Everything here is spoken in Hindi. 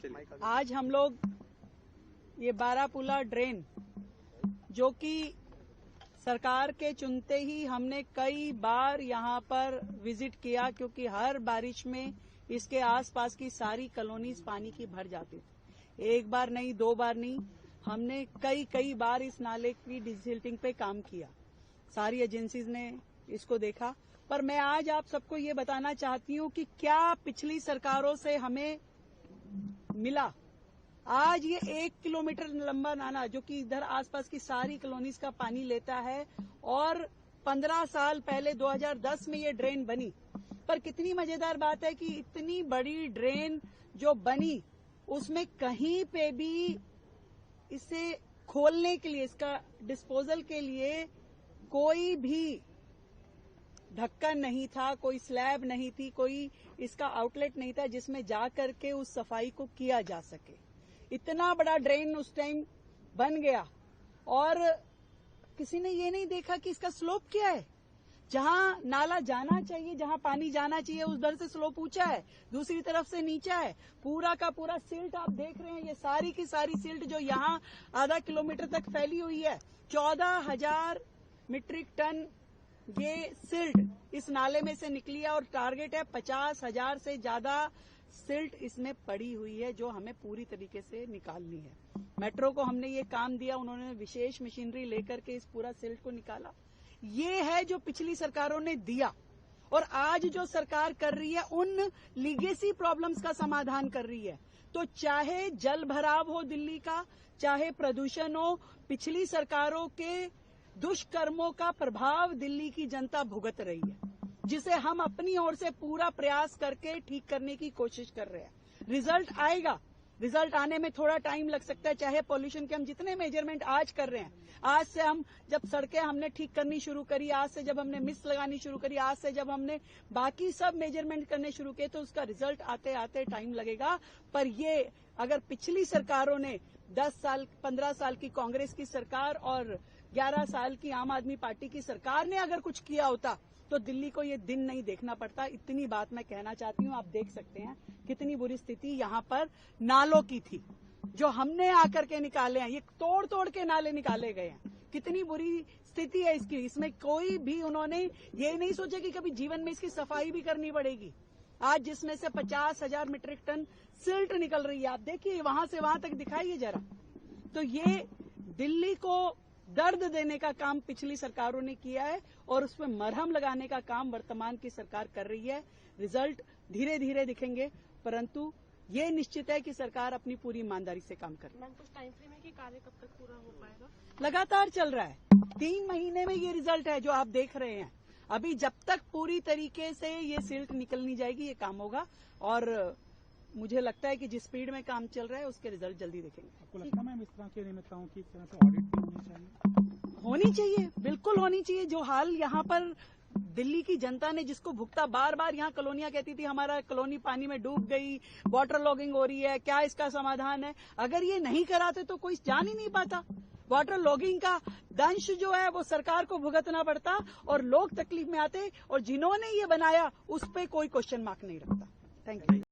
आज हम लोग ये बारापुला ड्रेन, जो कि सरकार के चुनते ही हमने कई बार यहाँ पर विजिट किया, क्योंकि हर बारिश में इसके आसपास की सारी कॉलोनीज पानी की भर जाती थी। एक बार नहीं, दो बार नहीं, हमने कई बार इस नाले की डिसिल्टिंग पे काम किया। सारी एजेंसीज ने इसको देखा। पर मैं आज आप सबको ये बताना चाहती हूँ कि क्या पिछली सरकारों से हमें मिला। आज ये 1 किलोमीटर लंबा नाला, जो कि इधर आसपास की सारी कॉलोनीज का पानी लेता है, और 15 साल पहले 2010 में ये ड्रेन बनी। पर कितनी मजेदार बात है कि इतनी बड़ी ड्रेन जो बनी, उसमें कहीं पे भी इसे खोलने के लिए, इसका डिस्पोजल के लिए कोई भी ढक्कन नहीं था, कोई स्लैब नहीं थी, कोई इसका आउटलेट नहीं था जिसमें जा करके उस सफाई को किया जा सके। इतना बड़ा ड्रेन उस टाइम बन गया और किसी ने ये नहीं देखा कि इसका स्लोप क्या है। जहां नाला जाना चाहिए, जहां पानी जाना चाहिए, उधर से स्लोप ऊंचा है, दूसरी तरफ से नीचा है। पूरा का पूरा सिल्ट आप देख रहे हैं, ये सारी की सारी सिल्ट जो यहाँ आधा किलोमीटर तक फैली हुई है। 14,000 मीट्रिक टन ये सिल्ट इस नाले में से निकली है, और टारगेट है 50,000 से ज्यादा सिल्ट इसमें पड़ी हुई है, जो हमें पूरी तरीके से निकालनी है। मेट्रो को हमने ये काम दिया, उन्होंने विशेष मशीनरी लेकर के इस पूरा सिल्ट को निकाला। ये है जो पिछली सरकारों ने दिया, और आज जो सरकार कर रही है उन लीगेसी प्रॉब्लम्स का समाधान कर रही है। तो चाहे जल भराव हो दिल्ली का, चाहे प्रदूषण हो, पिछली सरकारों के दुष्कर्मों का प्रभाव दिल्ली की जनता भुगत रही है, जिसे हम अपनी ओर से पूरा प्रयास करके ठीक करने की कोशिश कर रहे हैं। रिजल्ट आएगा, रिजल्ट आने में थोड़ा टाइम लग सकता है। चाहे पॉल्यूशन के हम जितने मेजरमेंट आज कर रहे हैं, आज से हम जब सड़कें हमने ठीक करनी शुरू करी, आज से जब हमने मिस लगानी शुरू करी, आज से जब हमने बाकी सब मेजरमेंट करने शुरू किए, तो उसका रिजल्ट आते आते टाइम लगेगा। पर ये अगर पिछली सरकारों ने 10 साल 15 साल की कांग्रेस की सरकार और 11 साल की आम आदमी पार्टी की सरकार ने अगर कुछ किया होता, तो दिल्ली को ये दिन नहीं देखना पड़ता। इतनी बात मैं कहना चाहती हूँ। आप देख सकते हैं कितनी बुरी स्थिति यहाँ पर नालों की थी, जो हमने आकर के निकाले हैं। ये तोड़ तोड़ के नाले निकाले गए हैं। कितनी बुरी स्थिति है इसकी। इसमें कोई भी उन्होंने ये नहीं सोचा कि कभी जीवन में इसकी सफाई भी करनी पड़ेगी। आज जिसमें से 50,000 मीट्रिक टन सिल्ट निकल रही है, आप देखिए वहां से वहां तक दिखाइए जरा। तो ये दिल्ली को दर्द देने का काम पिछली सरकारों ने किया है, और उसमें मरहम लगाने का काम वर्तमान की सरकार कर रही है। रिजल्ट धीरे धीरे दिखेंगे, परंतु ये निश्चित है कि सरकार अपनी पूरी ईमानदारी से काम कर रही है। मैम, कुछ टाइम फ्रेम है कि कार्य कब तक पूरा हो पाएगा? लगातार चल रहा है। 3 महीने में ये रिजल्ट है जो आप देख रहे हैं। अभी जब तक पूरी तरीके से ये सिल्ट निकलनी जाएगी, ये काम होगा। और मुझे लगता है कि जिस स्पीड में काम चल रहा है, उसके रिजल्ट जल्दी दिखेंगे। आपको लगता है मैम इस तरह के नियमितताओं की तरह से ऑडिट होनी चाहिए? बिल्कुल होनी चाहिए। जो हाल यहाँ पर दिल्ली की जनता ने जिसको भुगता, बार बार यहाँ कॉलोनियां कहती थी हमारा कॉलोनी पानी में डूब गई, वाटर लॉगिंग हो रही है, क्या इसका समाधान है? अगर ये नहीं कराते तो कोई जान ही नहीं पाता। वाटर लॉगिंग का दंश जो है वो सरकार को भुगतना पड़ता, और लोग तकलीफ में आते, और जिन्होंने ये बनाया उस पर कोई क्वेश्चन मार्क नहीं रखता। Thank you.